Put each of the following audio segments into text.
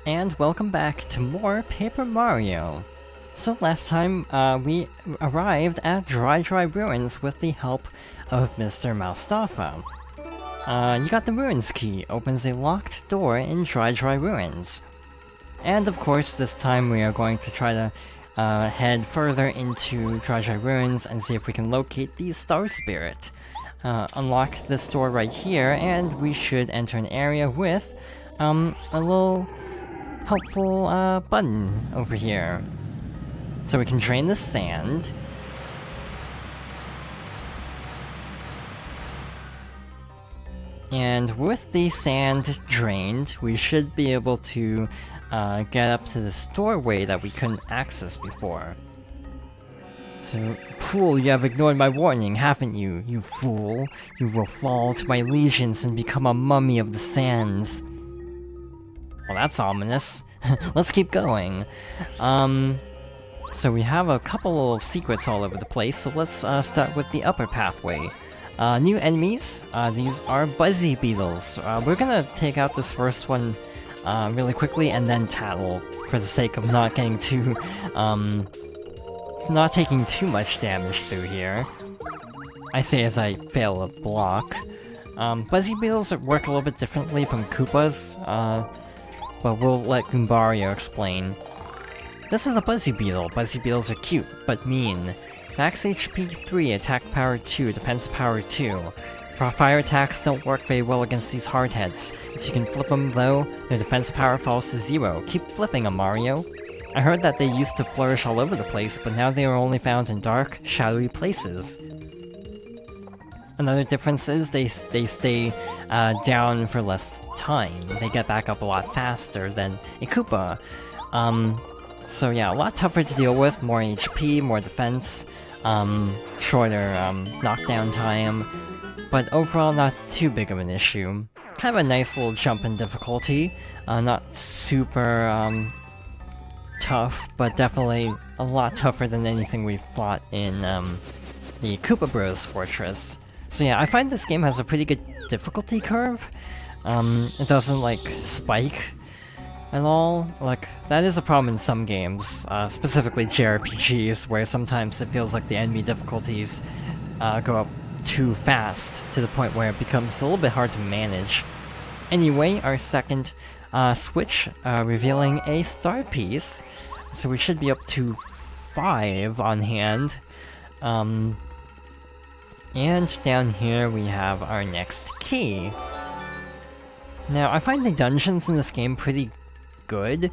And welcome back to more Paper Mario. So last time, we arrived at Dry Ruins with the help of Mr. Malstafa. You got the Ruins key, opens a locked door in Dry Ruins. And of course, this time we are going to try to head further into Dry Ruins and see if we can locate the Star Spirit. Unlock this door right here, and we should enter an area with a little helpful button over here. So we can drain the sand. And with the sand drained, we should be able to get up to this doorway that we couldn't access before. So, fool, you have ignored my warning, haven't you, you fool? You will fall to my legions and become a mummy of the sands. Well, that's ominous. Let's keep going. So we have a couple of secrets all over the place, so let's start with the upper pathway. New enemies, these are Buzzy Beetles. We're gonna take out this first one really quickly and then tattle for the sake of not getting too, not taking too much damage through here. I say as I fail a block. Buzzy Beetles work a little bit differently from Koopas, but we'll let Goombario explain. This is a Buzzy Beetle. Buzzy Beetles are cute, but mean. Max HP 3, attack power 2, defense power 2. Fire attacks don't work very well against these hardheads. If you can flip them though, their defense power falls to 0. Keep flipping them, Mario. I heard that they used to flourish all over the place, but now they are only found in dark, shadowy places. Another difference is they stay down for less time. They get back up a lot faster than a Koopa. So yeah, a lot tougher to deal with, more HP, more defense, shorter knockdown time, but overall not too big of an issue. Kind of a nice little jump in difficulty, not super tough, but definitely a lot tougher than anything we've fought in the Koopa Bros Fortress. So yeah, I find this game has a pretty good difficulty curve. It doesn't like spike at all. Like, that is a problem in some games, specifically JRPGs, where sometimes it feels like the enemy difficulties go up too fast, to the point where it becomes a little bit hard to manage. Anyway, our second switch, revealing a star piece, so we should be up to 5 on hand. And down here we have our next key. Now, I find the dungeons in this game pretty good.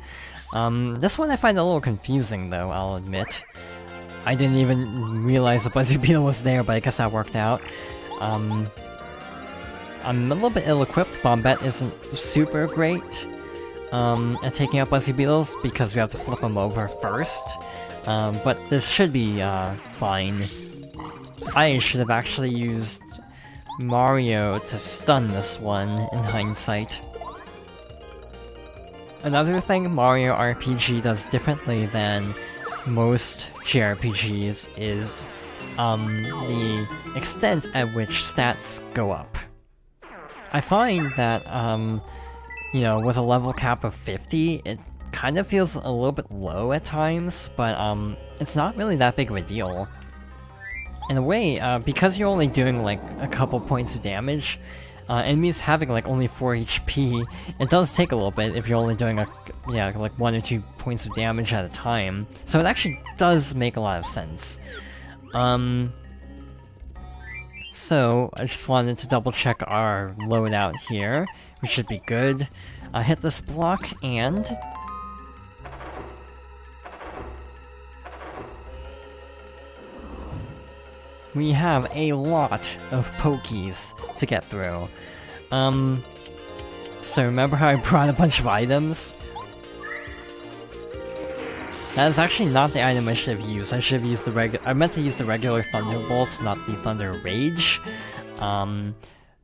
This one I find a little confusing though, I'll admit. I didn't even realize the Buzzy Beetle was there, but I guess that worked out. I'm a little bit ill-equipped. Bombette isn't super great at taking out Buzzy Beetles because we have to flip them over first. But this should be fine. I should have actually used Mario to stun this one, in hindsight. Another thing Mario RPG does differently than most JRPGs is the extent at which stats go up. I find that, you know, with a level cap of 50, it kind of feels a little bit low at times, but it's not really that big of a deal. In a way, because you're only doing like a couple points of damage, enemies having like only 4 HP, it does take a little bit if you're only doing like 1 or 2 points of damage at a time. So it actually does make a lot of sense. So I just wanted to double check our loadout here. We should be good. Hit this block and we have a lot of Pokies to get through. So remember how I brought a bunch of items? That is actually not the item I should have used. I should have used I meant to use the regular Thunderbolt, not the Thunder Rage.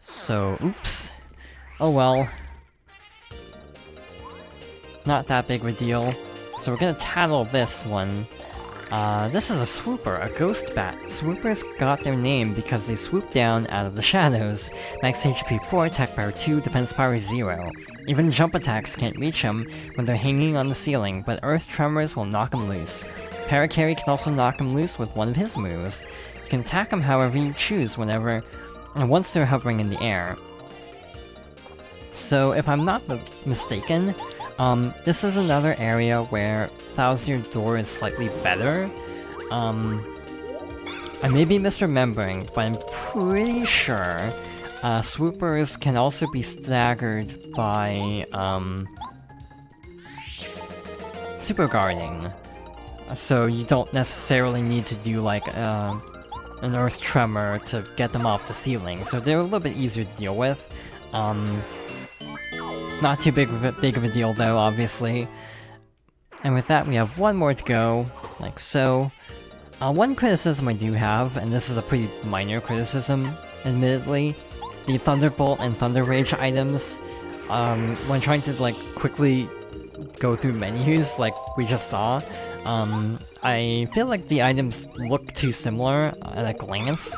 So, oops. Oh well. Not that big of a deal. So we're gonna tattle this one. This is a swooper, a ghost bat. Swoopers got their name because they swoop down out of the shadows. Max HP 4, attack power 2, defense power 0. Even jump attacks can't reach him when they're hanging on the ceiling, but Earth Tremors will knock him loose. Parakarry can also knock him loose with one of his moves. You can attack him however you choose once they're hovering in the air. So if I'm not mistaken, this is another area where Thousand Year Door is slightly better. I may be misremembering, but I'm pretty sure swoopers can also be staggered by super guarding. So you don't necessarily need to do like an Earth Tremor to get them off the ceiling, so they're a little bit easier to deal with. Not too big of a deal though, obviously. And with that, we have one more to go, like so. One criticism I do have, and this is a pretty minor criticism, admittedly, the Thunderbolt and Thunder Rage items, when trying to like quickly go through menus like we just saw, I feel like the items look too similar at a glance.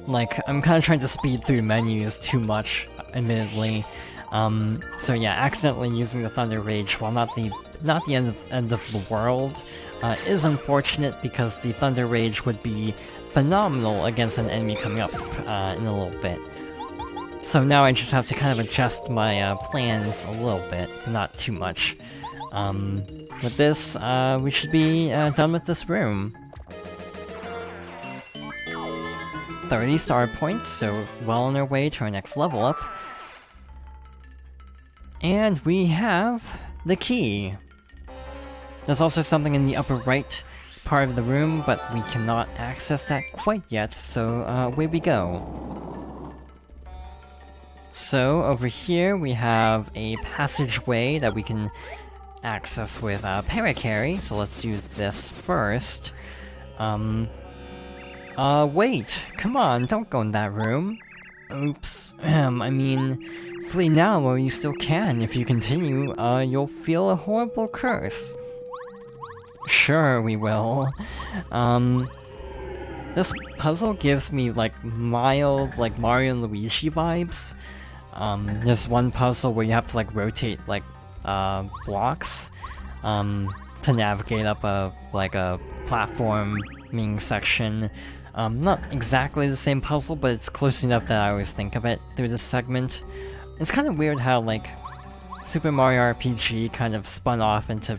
Like, I'm kind of trying to speed through menus too much, admittedly. So yeah, accidentally using the Thunder Rage, while not the end of the world, is unfortunate because the Thunder Rage would be phenomenal against an enemy coming up in a little bit. So now I just have to kind of adjust my plans a little bit, not too much. With this, we should be done with this room. 30 star points, so well on our way to our next level up. And we have the key. There's also something in the upper right part of the room, but we cannot access that quite yet, so away we go. So over here we have a passageway that we can access with Parakarry, so let's do this first. Wait, come on, don't go in that room. Oops, I mean, flee now while you still can. If you continue, you'll feel a horrible curse. Sure, we will. This puzzle gives me, like, mild, like, Mario and Luigi vibes. There's one puzzle where you have to, like, rotate, like, blocks, to navigate up a platforming section. Not exactly the same puzzle, but it's close enough that I always think of it through this segment. It's kind of weird how, like, Super Mario RPG kind of spun off into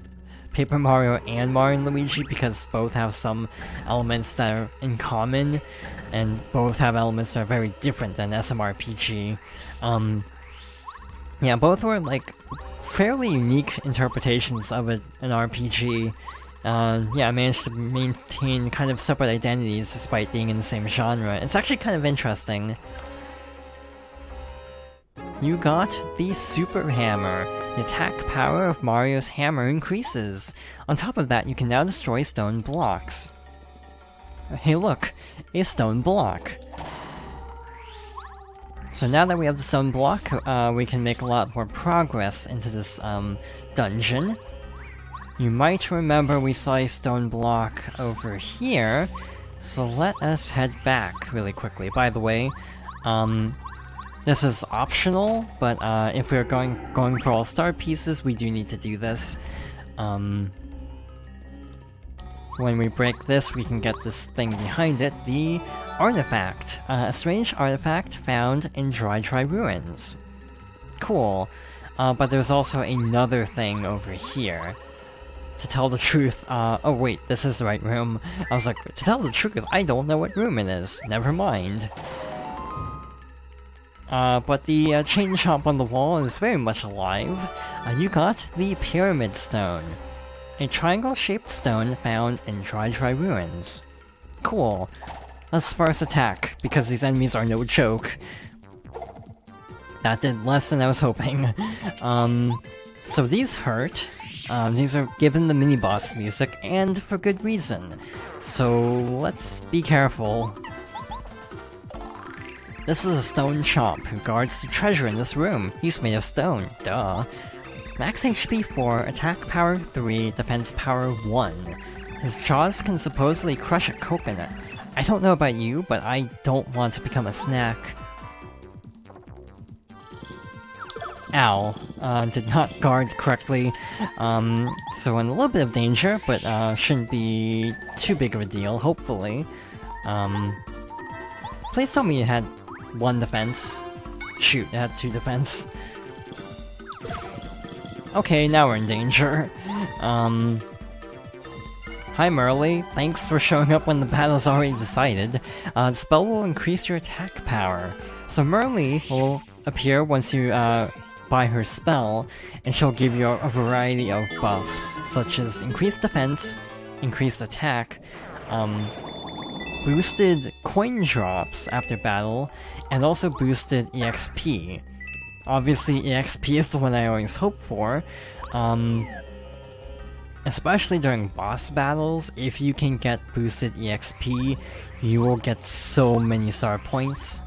Paper Mario and Mario & Luigi because both have some elements that are in common, and both have elements that are very different than SMRPG. Yeah, both were, like, fairly unique interpretations of an RPG. Yeah, I managed to maintain kind of separate identities despite being in the same genre. It's actually kind of interesting. You got the Super Hammer. The attack power of Mario's hammer increases. On top of that, you can now destroy stone blocks. Hey look, a stone block. So now that we have the stone block, we can make a lot more progress into this dungeon. You might remember we saw a stone block over here, so let us head back really quickly. By the way, this is optional, but if we're going for all star pieces, we do need to do this. When we break this, we can get this thing behind it, the artifact. A strange artifact found in Dry Ruins. Cool. But there's also another thing over here. To tell the truth, oh wait, this is the right room. I was like, to tell the truth, I don't know what room it is. Never mind. But the chain chomp on the wall is very much alive. You got the Pyramid Stone. A triangle-shaped stone found in Dry Ruins. Cool. Let's first attack, because these enemies are no joke. That did less than I was hoping. So these hurt. These are given the mini-boss music, and for good reason. So let's be careful. This is a stone chomp who guards the treasure in this room. He's made of stone, duh. Max HP 4, attack power 3, defense power 1. His jaws can supposedly crush a coconut. I don't know about you, but I don't want to become a snack. Ow. Did not guard correctly. So in a little bit of danger, but shouldn't be too big of a deal, hopefully. Please tell me it had 1 defense. Shoot, it had 2 defense. Okay, now we're in danger. Hi Merly, thanks for showing up when the battle's already decided. The spell will increase your attack power. So Merly will appear once you buy her spell, and she'll give you a variety of buffs, such as increased defense, increased attack, boosted coin drops after battle, and also boosted EXP. Obviously, EXP is the one I always hope for, especially during boss battles. If you can get boosted EXP, you will get so many star points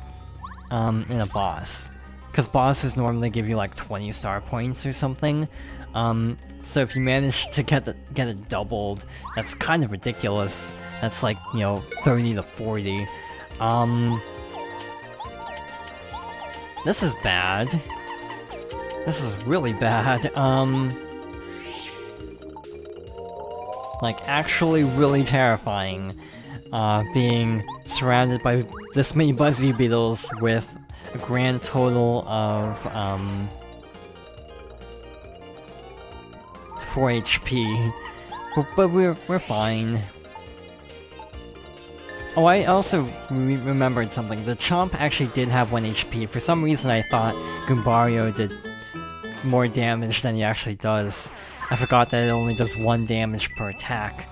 in a boss. Because bosses normally give you like 20 star points or something. So if you manage to get it doubled, that's kind of ridiculous. That's like, you know, 30 to 40. This is bad. This is really bad. Like, actually really terrifying. Being surrounded by this many Buzzy Beetles with a grand total of 4 HP, but we're fine. Oh, I also remembered something. The Chomp actually did have 1 HP. For some reason, I thought Goombario did more damage than he actually does. I forgot that it only does 1 damage per attack.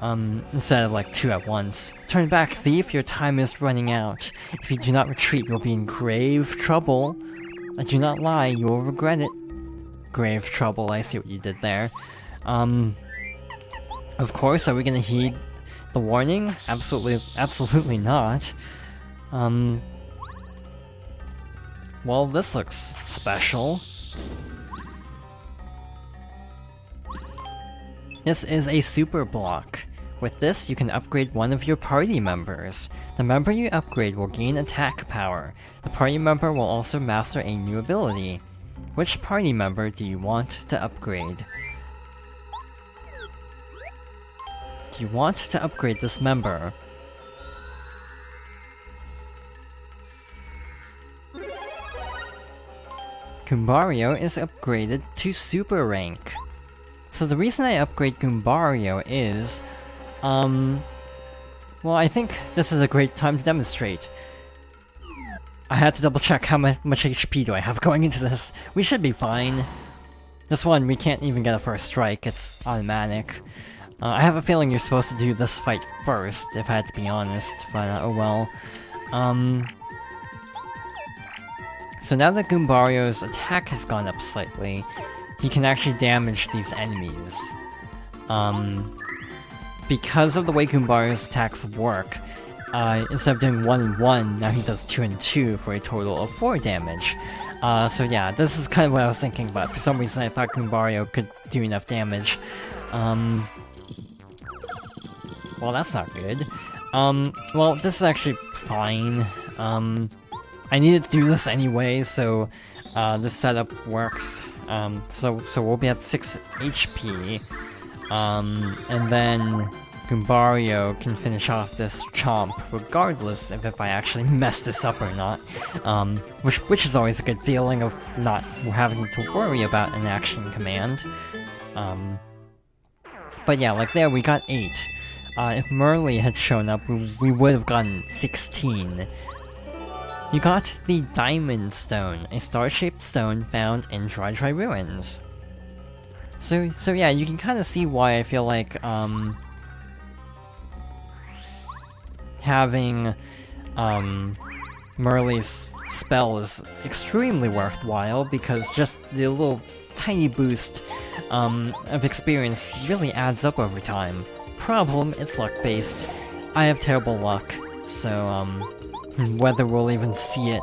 Instead of like 2 at once. Turn back, thief, your time is running out. If you do not retreat, you'll be in grave trouble. I do not lie, you will regret it. Grave trouble, I see what you did there. Of course, are we gonna heed the warning? Absolutely not. Well, this looks special. This is a super block. With this, you can upgrade one of your party members. The member you upgrade will gain attack power. The party member will also master a new ability. Which party member do you want to upgrade? Do you want to upgrade this member? Goombario is upgraded to Super Rank. So the reason I upgrade Goombario is, well, I think this is a great time to demonstrate. I had to double check how much HP do I have going into this. We should be fine. This one, we can't even get a first strike, it's automatic. I have a feeling you're supposed to do this fight first, if I had to be honest, but oh well. So now that Goombario's attack has gone up slightly, he can actually damage these enemies. Because of the way Goombario's attacks work, instead of doing 1 and 1, now he does 2 and 2 for a total of 4 damage. So yeah, this is kind of what I was thinking about. For some reason I thought Goombario could do enough damage. Well, that's not good. Well, this is actually fine. I needed to do this anyway, so this setup works. So we'll be at 6 HP, and then Goombario can finish off this Chomp, regardless of if I actually mess this up or not, which is always a good feeling of not having to worry about an action command. But yeah, like there we got 8. If Merly had shown up, we would have gotten 16. You got the Diamond Stone, a star-shaped stone found in Dry Ruins. So yeah, you can kind of see why I feel like, having, Merly's spell is extremely worthwhile, because just the little tiny boost, of experience really adds up over time. Problem, it's luck-based. I have terrible luck, so, whether we'll even see it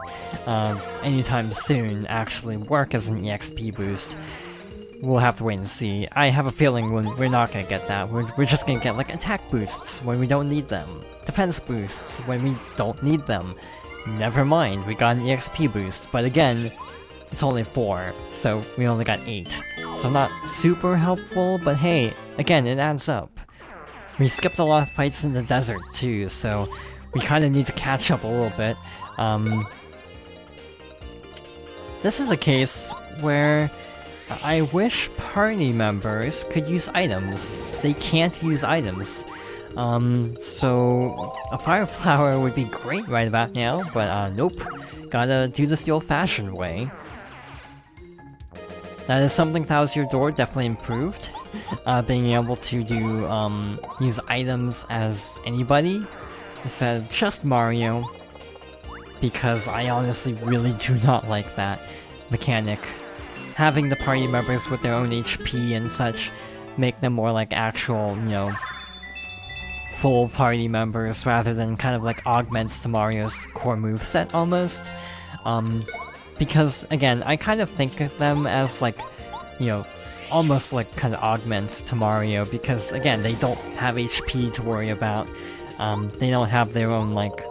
anytime soon actually work as an EXP boost, we'll have to wait and see. I have a feeling we're not gonna get that. We're just gonna get like attack boosts when we don't need them, defense boosts when we don't need them. Never mind, we got an EXP boost, but again, it's only 4, so we only got 8. So not super helpful, but hey, again, it adds up. We skipped a lot of fights in the desert too, so we kind of need to catch up a little bit. This is a case where I wish party members could use items. They can't use items. So a fire flower would be great right about now, but nope. Gotta do this the old-fashioned way. That is something Thousand Year Door definitely improved. Being able to do, use items as anybody instead of just Mario. Because I honestly really do not like that mechanic. Having the party members with their own HP and such make them more like actual, you know, full party members rather than kind of like augments to Mario's core moveset almost. Because, again, I kind of think of them as like, you know, almost like kind of augments to Mario because, again, they don't have HP to worry about. They don't have their own, like,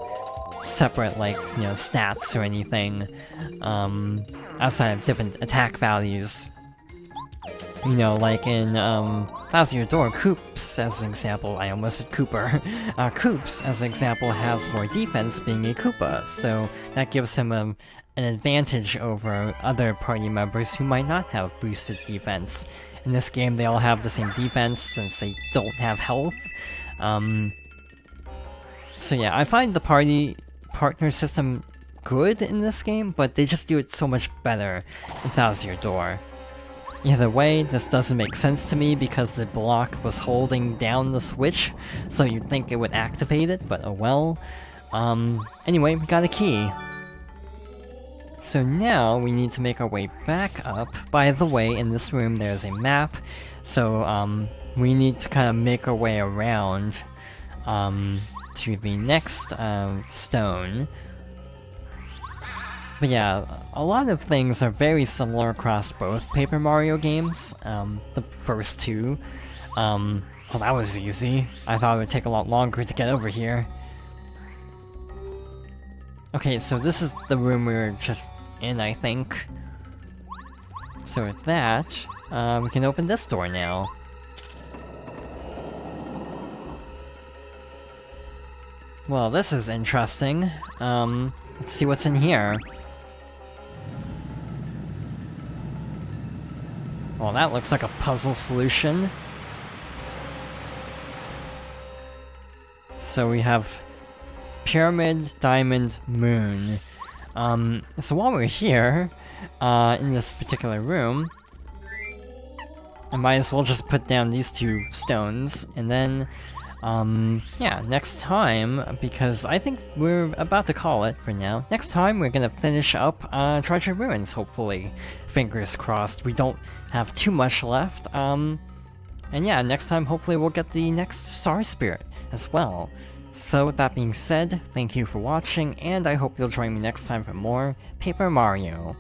separate, like, you know, stats or anything, outside of different attack values. You know, like in, Thousand Year Door, Koops, as an example, I almost said Kooper. Koops, as an example, has more defense being a Koopa, so that gives him an advantage over other party members who might not have boosted defense. In this game, they all have the same defense since they don't have health. So yeah, I find the party partner system good in this game, but they just do it so much better in Thousand Year Door. Either way, this doesn't make sense to me because the block was holding down the switch, so you'd think it would activate it, but oh well. Anyway, we got a key. So now we need to make our way back up. By the way, in this room there's a map, so we need to kind of make our way around to the next stone. But yeah, a lot of things are very similar across both Paper Mario games, the first two. Well, that was easy. I thought it would take a lot longer to get over here. Okay, so this is the room we were just in, I think. So with that, we can open this door now. Well, this is interesting. Let's see what's in here. Well, that looks like a puzzle solution. So we have Pyramid, Diamond, Moon. So while we're here, in this particular room, I might as well just put down these two stones, and then, yeah, next time, because I think we're about to call it for now. Next time, we're gonna finish up, Treasure Ruins, hopefully. Fingers crossed, we don't have too much left, and yeah, next time, hopefully we'll get the next Star Spirit as well. So with that being said, thank you for watching, and I hope you'll join me next time for more Paper Mario.